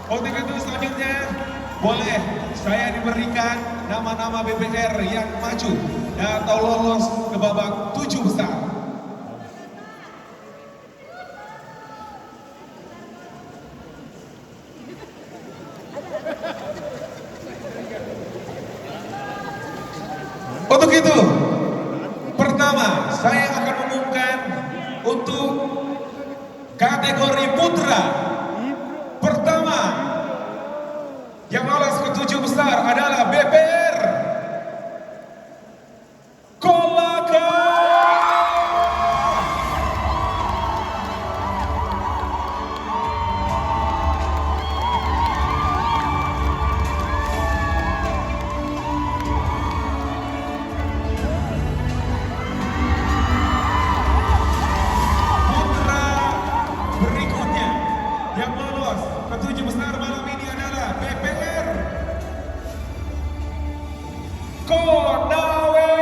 Untuk itu selanjutnya boleh saya diberikan nama-nama BPR yang maju atau lolos ke babak 7 besar. Untuk itu, pertama saya akan mengumumkan untuk kategori putra. Pertama, yang lolos ke 7 besar adalah BPR Kolaka. Putra berikutnya yang lolos ke 7 besar malam ini adalah BPR Konawe.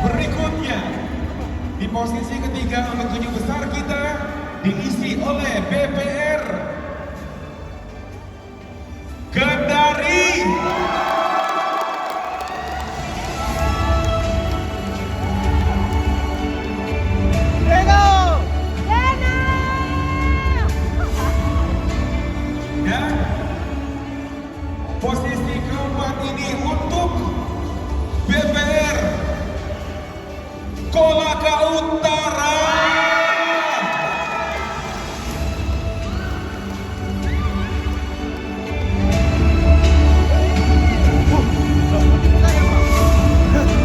Berikutnya di posisi ketiga untuk 7 besar kita diisi oleh BPR Kendari. Dan posisi keempat ini untuk BPR Kolaka Utara.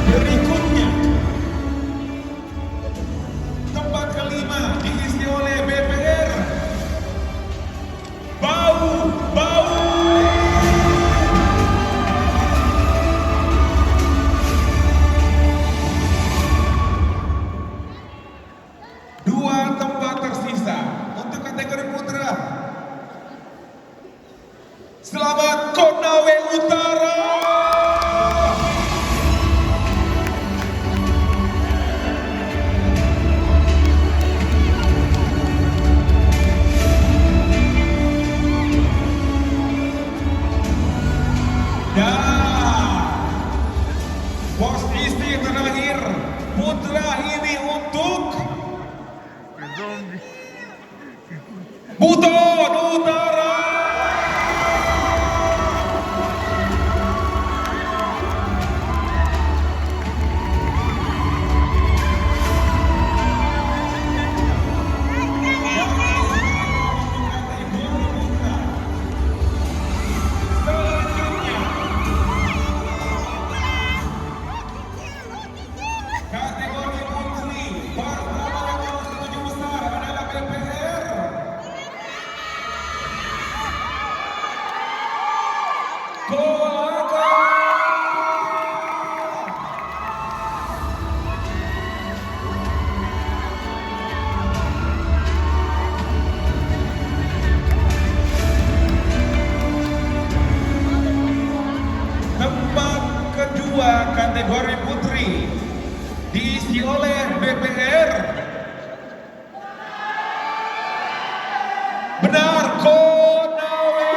Berikutnya tempat kelima diisi oleh BPR Bau. Dua tempat tersisa untuk kategori putra. Selamat Konawe Utara. Dan posisi terakhir putra ini untuk Buton Utara. Selanjutnya kategori putri pertama yang lolos ke 7 besar adalah BPR Kolaka. Tempat kedua kategori putri diisi oleh BPR Benar Konawe.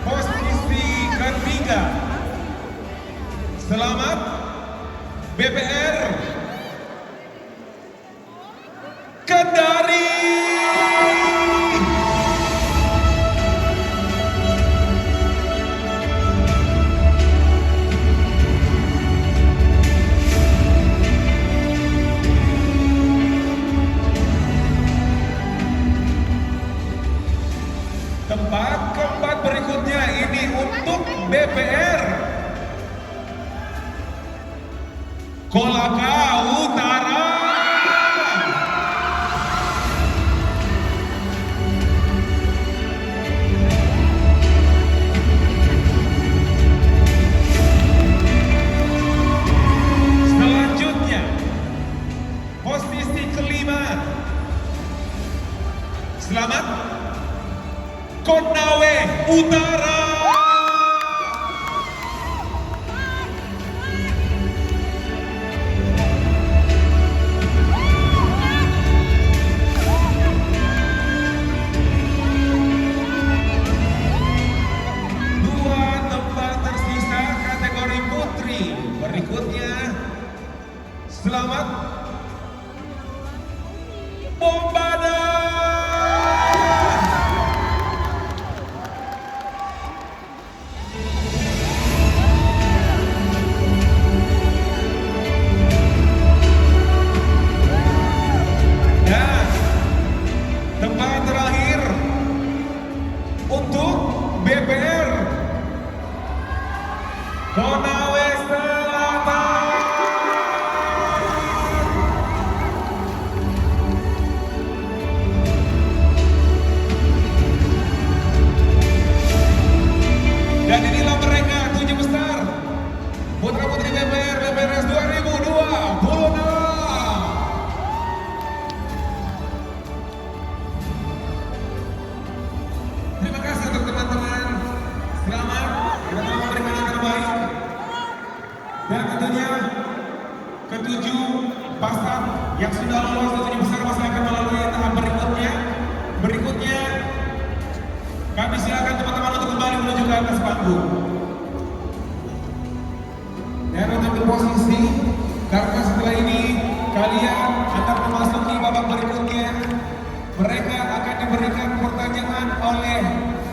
Posisi ketiga, selamat BPR Kendari. Tempat keempat berikutnya ini untuk BPR Kolaka Utara. Selamat Bombada. Dan tempat terakhir untuk BPR Konawe Selatan. Dan inilah mereka 7 besar putra putri BPR BPRS 2026. Terima kasih untuk teman-teman. Selamat, kita telah memberikan yang terbaik. Dan tentunya ketujuh pasar yang sudah lolos ke 7 besar masih akan melalui tahap berikutnya. Berikutnya kami silakan teman-teman untuk kembali menuju ke atas panggung. Dan untuk di posisi, karena setelah ini kalian akan memasuki babak berikutnya. Mereka akan diberikan pertanyaan oleh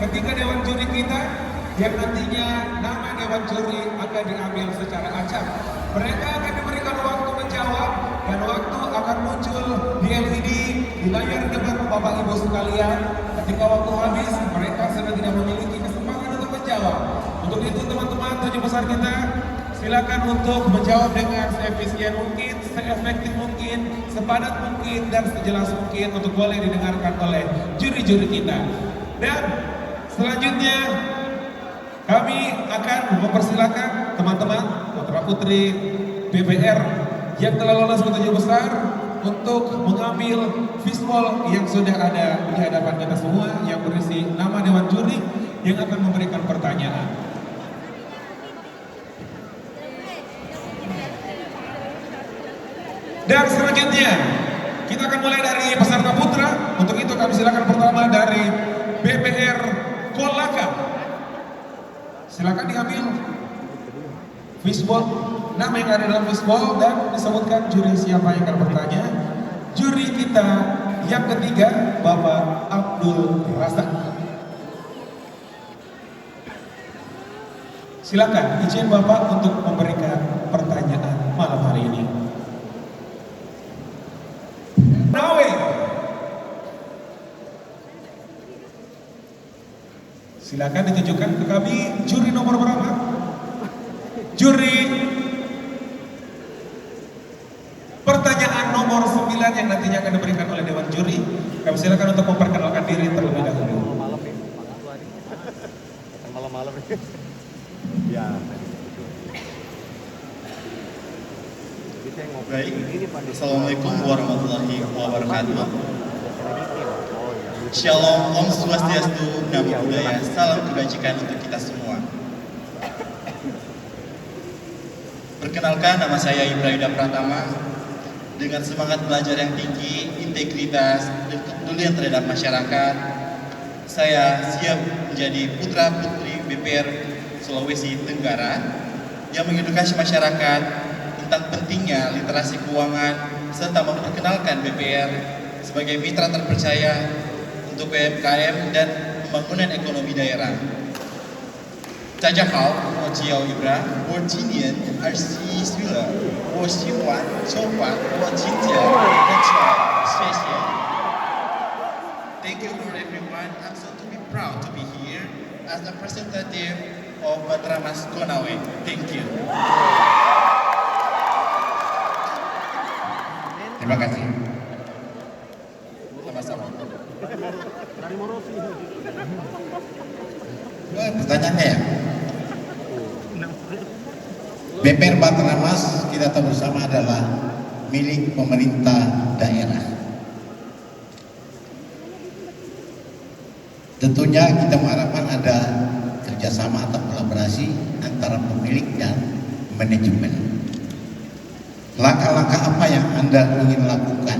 ketiga dewan juri kita yang nantinya nama dewan juri akan diambil secara acak. Mereka akan diberikan waktu menjawab dan waktu akan muncul di LED di layar depan Bapak Ibu sekalian. Ketika waktu habis, mereka sudah tidak memiliki kesempatan untuk menjawab. Untuk itu teman-teman 7 besar kita, silakan untuk menjawab dengan seefisien mungkin, seefektif mungkin, sepadat mungkin, dan sejelas mungkin untuk boleh didengarkan oleh juri-juri kita. Dan selanjutnya kami akan mempersilakan teman-teman putra putri BPR yang telah lolos ke 7 besar untuk mengambil fishbowl yang sudah ada di hadapan kita semua yang berisi nama dewan juri yang akan memberikan pertanyaan. Dan selanjutnya kita akan mulai dari peserta putra. Untuk itu kami silakan pertama dari BPR Kolaka. Silakan diambil fishbowl, nama yang ada dalam fishbowl dan disebutkan juri siapa yang akan bertanya. Juri kita yang ketiga Bapak Abdul Razak. Silakan izin Bapak untuk memberikan pertanyaan malam hari ini. Nawe. Silakan ditujukan ke kami juri nomor berapa? Juri pertanyaan nomor 9 yang nantinya akan diberikan oleh dewan juri. Kami silakan untuk memperkenalkan diri terlebih dahulu. Malam-malam ya. Baik, Assalamualaikum warahmatullahi wabarakatuh. Shalom, Om Swastiastu, Namo Buddhaya, salam kebajikan untuk kita semua. Perkenalkan, nama saya Ibrahim Pratama. Dengan semangat belajar yang tinggi, integritas, dan kepedulian terhadap masyarakat, saya siap menjadi putra-putri BPR Sulawesi Tenggara yang mengedukasi masyarakat tentang pentingnya literasi keuangan serta memperkenalkan BPR sebagai mitra terpercaya untuk UMKM dan pembangunan ekonomi daerah. 大家好，我叫Ibra，我今年21岁了，我喜欢做饭，我今天很巧，谢谢。Thank you for everyone. I'm so to be proud to be here as a representative of Matramas Konawe. Thank you. Terima kasih. Sama-sama. Pertanyaannya ya. BPR Matramas kita tahu bersama adalah milik pemerintah daerah. Tentunya kita mengharapkan ada kerjasama atau kolaborasi antara pemilik dan manajemen. Langkah-langkah apa yang Anda ingin lakukan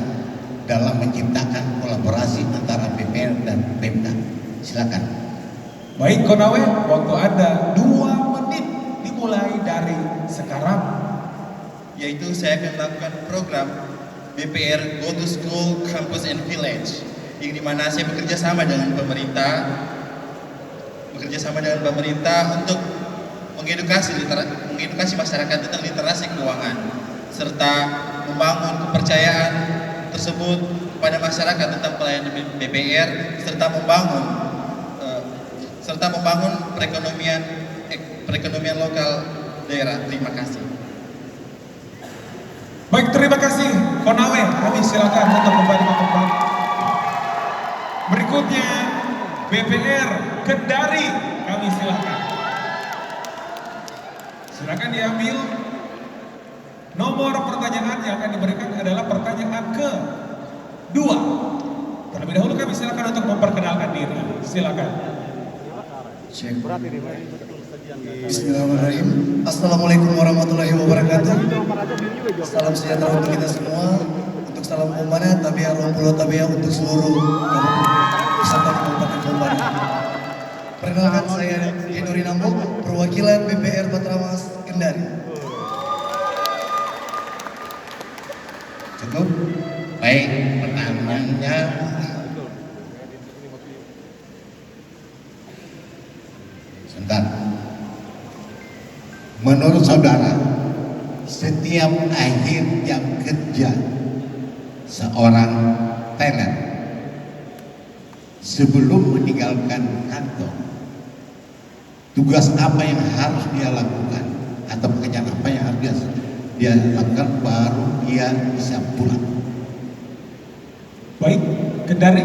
dalam menciptakan kolaborasi antara BPR dan Pemda? Silakan. Baik Konawe, waktu Anda 2 menit dimulai dari sekarang. yaitu saya akan melakukan program BPR Go to School, Campus and Village, yang dimana saya bekerja sama dengan pemerintah untuk mengedukasi masyarakat tentang literasi keuangan serta membangun kepercayaan tersebut pada masyarakat tentang pelayanan BPR serta membangun perekonomian lokal daerah. Terima kasih. Baik, terima kasih Konawe. Kami silakan untuk kembali ke tempat. Berikutnya BPR Kendari, kami silakan. Silakan diambil. Nomor pertanyaan yang akan diberikan adalah pertanyaan kedua. Terlebih dahulu kami silakan untuk memperkenalkan diri. Silakan. Bismillahirrahmanirrahim. Assalamualaikum warahmatullahi wabarakatuh. Salam sejahtera untuk kita semua. Untuk salam Kombana, Tabiah Pulau Tabiah untuk seluruh peserta Kabupaten Kombana. Perkenalkan, saya Henry Nambo, perwakilan BPR Batramas Kendari. Cukup. Baik, pertanyaannya sebentar. Menurut saudara, setiap akhir jam kerja seorang teller sebelum meninggalkan kantor, tugas apa yang harus dia lakukan atau pekerjaan apa yang harus dia lakukan baru dia bisa pulang? Baik, Kendari,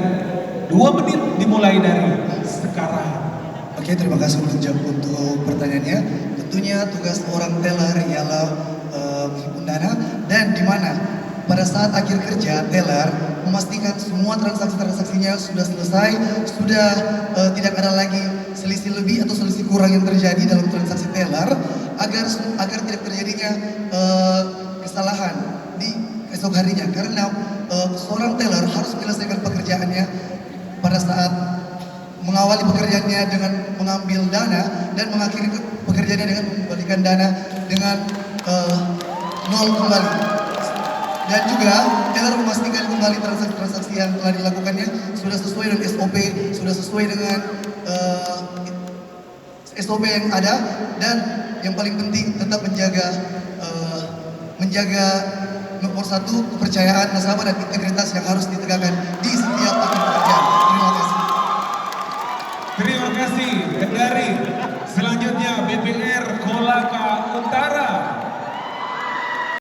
2 menit dimulai dari sekarang. Oke, terima kasih untuk pertanyaannya. Tentunya tugas orang teller ialah menghimpun dana, dan di mana pada saat akhir kerja teller memastikan semua transaksinya sudah selesai, sudah tidak ada lagi selisih lebih atau selisih kurang yang terjadi dalam transaksi teller, agar tidak terjadinya kesalahan di esok harinya, karena seorang teller harus menyelesaikan pekerjaannya pada saat mengawali pekerjaannya dengan mengambil dana dan mengakhiri pekerjaannya dengan mengembalikan dana dengan nol kembali. Dan juga teller memastikan kembali transaksi-transaksi yang telah dilakukannya sudah sesuai dengan SOP, sudah sesuai dengan SOP yang ada, dan yang paling penting tetap menjaga nomor 1 kepercayaan nasabah dan integritas yang harus ditegakkan di setiap akhir pekerjaan. Terima kasih. Terima kasih Kendari. Selanjutnya BPR Kolaka Utara.